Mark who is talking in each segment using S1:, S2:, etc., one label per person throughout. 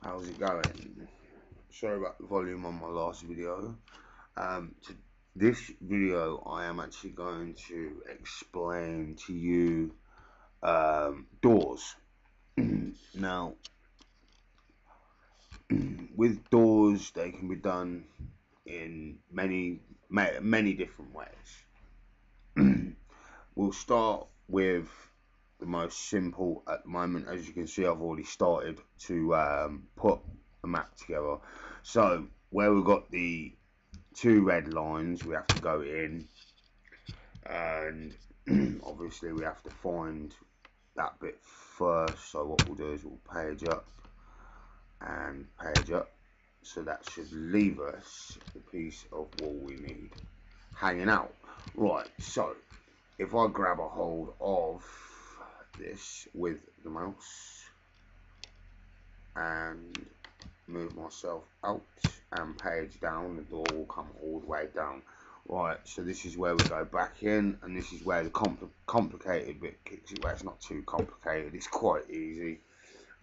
S1: How's it going? Sorry about the volume on my last video. To this video, I am actually going to explain to you doors. Now, with doors, they can be done in many different ways. We'll start with the most simple at the moment. As you can see, I've already started to put a map together. So where we've got the two red lines, we have to go in, and obviously we have to find that bit first. So what we'll do is we'll page up and page up. So that should leave us the piece of wall we need hanging out. Right, so if I grab a hold of this with the mouse and move myself out and page down, the door will come all the way down. Right, so this is where we go back in, and this is where the complicated bit kicks in. Well, it's not too complicated, it's quite easy.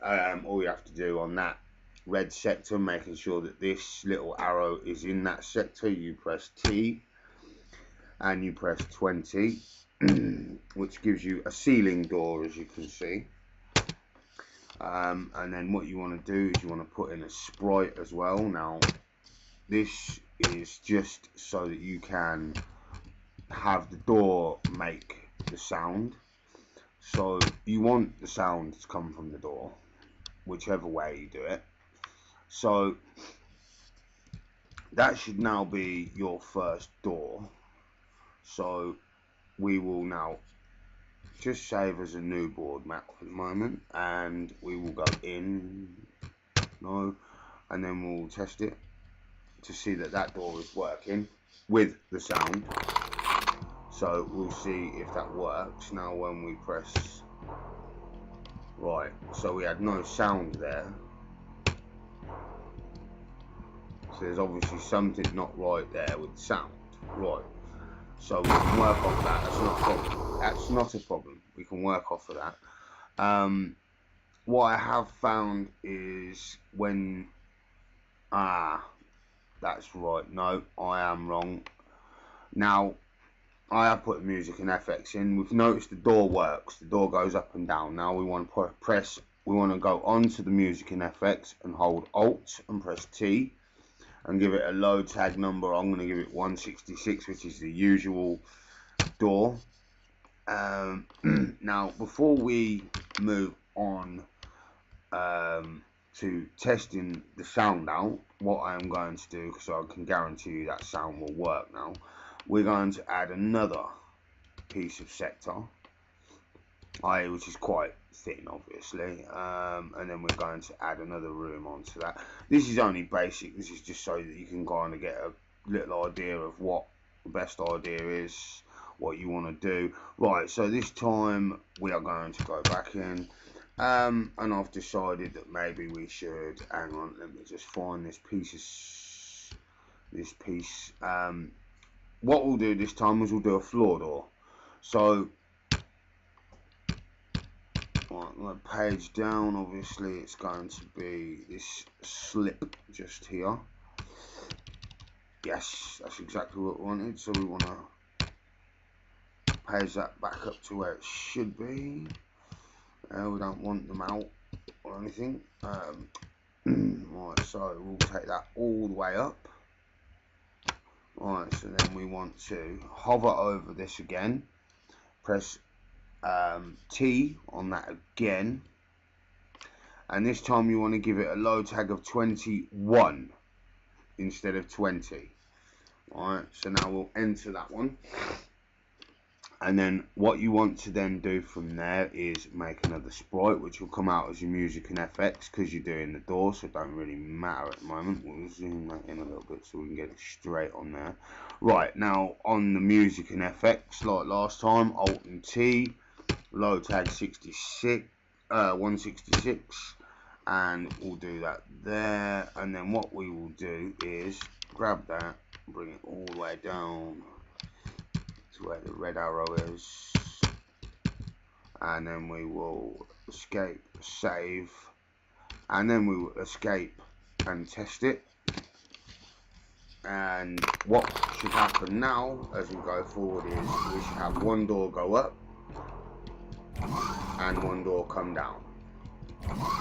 S1: All you have to do on that red sector, making sure that this little arrow is in that sector, you press T and you press 20, which gives you a ceiling door, as you can see. And then what you want to do is you want to put in a sprite as well. Now this is just so that you can have the door make the sound. So you want the sound to come from the door, whichever way you do it. So that should now be your first door. So we will now just save as a new board map for the moment, and we will go in, no, and then we'll test it to see that that door is working with the sound. So we'll see if that works. Now when we press, right, so we had no sound there, so there's obviously something not right there with the sound. Right, so we can work off that. That's not a problem. That's not a problem. We can work off of that. What I have found is when that's right. No, I am wrong. Now I have put the music and FX in. We've noticed the door works. The door goes up and down. Now we want to press. We want to go onto the music and FX and hold Alt and press T and give it a low tag number. I'm going to give it 166, which is the usual door. Now before we move on to testing the sound out, what I am going to do, because I can guarantee you that sound will work now, we're going to add another piece of sector, which is quite thin obviously, and then we're going to add another room onto that. This is only basic. This is just so that you can kind of get a little idea of what the best idea is, what you want to do. Right, so this time we are going to go back in, and I've decided that maybe we should, hang on, let me just find this piece. What we'll do this time is we'll do a floor door. So right, I'm going to page down. Obviously it's going to be this slip just here. Yes, that's exactly what we wanted. So we want to page that back up to where it should be. We don't want them out or anything. Right, so we'll take that all the way up. Right, so then we want to hover over this again, press T on that again, and this time you want to give it a low tag of 21 instead of 20. Alright, so now we'll enter that one, and then what you want to then do from there is make another sprite, which will come out as your music and FX, because you're doing the door, so it don't really matter at the moment. We'll zoom that in a little bit so we can get it straight on there. Right, now on the music and FX, like last time, Alt and T, low tag 166, and we'll do that there. And then what we will do is grab that, bring it all the way down to where the red arrow is, and then we will escape, save, and then we will escape and test it. And what should happen now as we go forward is we should have one door go up and one door come down,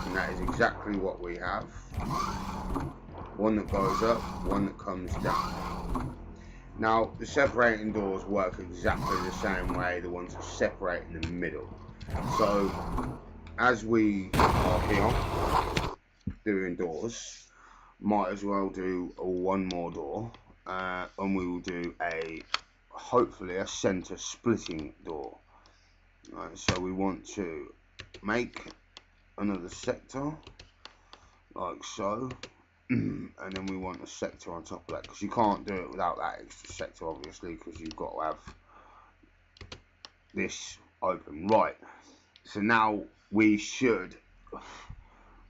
S1: and that is exactly what we have. One that goes up, one that comes down. Now the separating doors work exactly the same way, the ones that separate in the middle. So as we are here doing doors, might as well do one more door, and we will do hopefully a center splitting door. Right, so we want to make another sector like so, and then we want a sector on top of that, because you can't do it without that extra sector, obviously, because you've got to have this open. Right, so now we should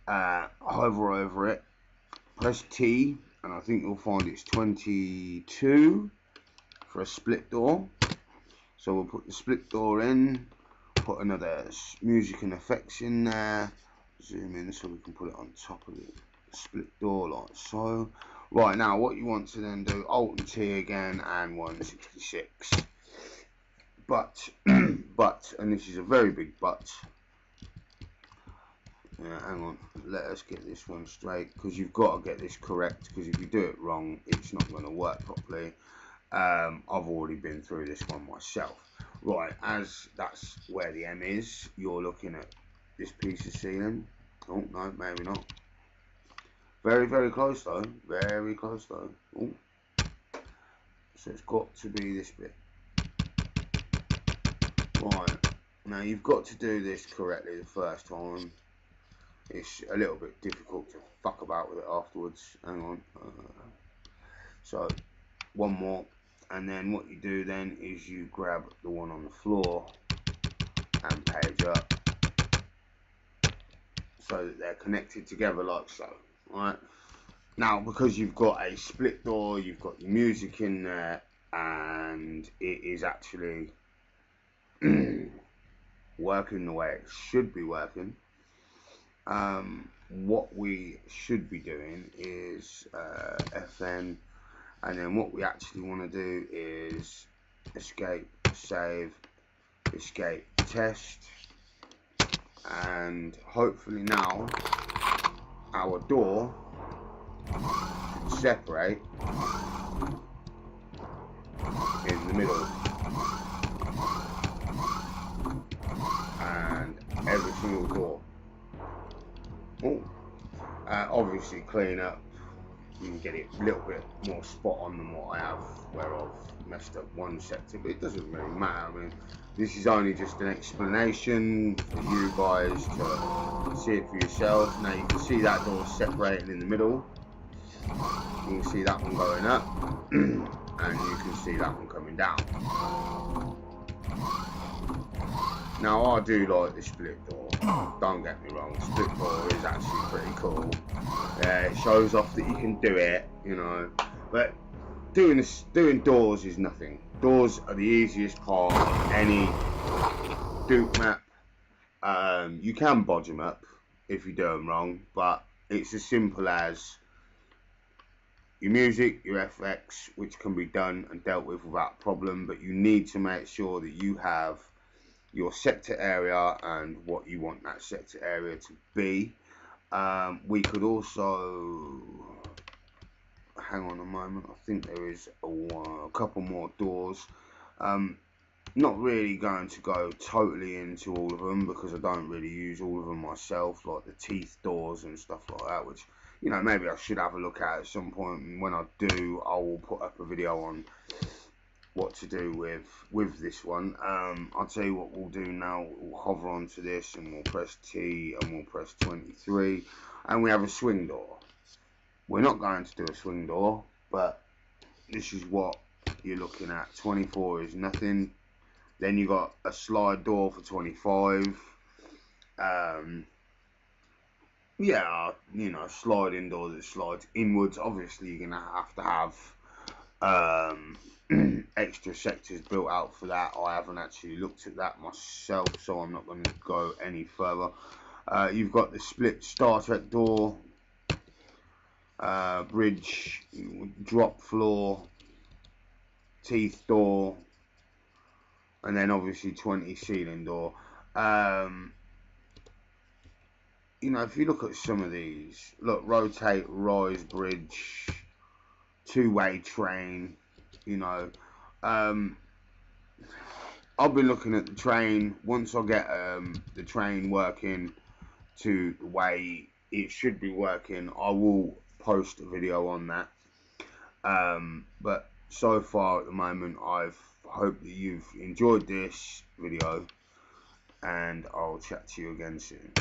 S1: hover over it, press T, and I think you'll find it's 22 for a split door. So we'll put the split door in, put another music and effects in there, zoom in so we can put it on top of the split door like so. Right, now what you want to then do, Alt and T again, and 166. But, and this is a very big but, hang on, let us get this one straight, because you've got to get this correct, because if you do it wrong, it's not going to work properly. I've already been through this one myself. Right, as that's where the M is, you're looking at this piece of ceiling. Oh, no, maybe not. Very, very close though. Very close though. Ooh. So it's got to be this bit. Right, now you've got to do this correctly the first time. It's a little bit difficult to fuck about with it afterwards. Hang on. So, one more. And then what you do then is you grab the one on the floor and page up so that they're connected together like so. Right, now because you've got a split door, you've got your music in there, and it is actually working the way it should be working. What we should be doing is FN, and then what we actually want to do is escape, save, escape, test, and hopefully now our door should separate in the middle, and every single door. Obviously clean up, you can get it a little bit more spot on than what I have, where I've messed up one sector, but it doesn't really matter. I mean, this is only just an explanation for you guys to see it for yourself. Now you can see that door separating in the middle, you can see that one going up, and you can see that one coming down. Now I do like the split door, don't get me wrong, split door is actually pretty cool. It shows off that you can do it, you know, but doing doors is nothing. Doors are the easiest part of any Duke map. You can bodge them up if you do them wrong, but it's as simple as your music, your FX, which can be done and dealt with without problem, but you need to make sure that you have your sector area and what you want that sector area to be. We could also, hang on a moment, I think there is a couple more doors. Not really going to go totally into all of them because I don't really use all of them myself, like the teeth doors and stuff like that, which, you know, maybe I should have a look at some point, and when I do, I will put up a video on what to do with this one. I'll tell you what we'll do now. We'll hover onto this and we'll press T and we'll press 23, and we have a swing door. We're not going to do a swing door, but this is what you're looking at. 24 is nothing. Then you got a slide door for 25. Yeah, you know, sliding door that slides inwards. Obviously you're gonna have extra sectors built out for that. I haven't actually looked at that myself, so I'm not going to go any further. You've got the split Star Trek door, bridge, drop floor, teeth door, and then obviously 20 ceiling door. You know, if you look at some of these, look, rotate, rise, bridge, two-way train, you know. I'll be looking at the train. Once I get the train working to the way it should be working, I will post a video on that. But so far at the moment, I've hope that you've enjoyed this video, and I'll chat to you again soon.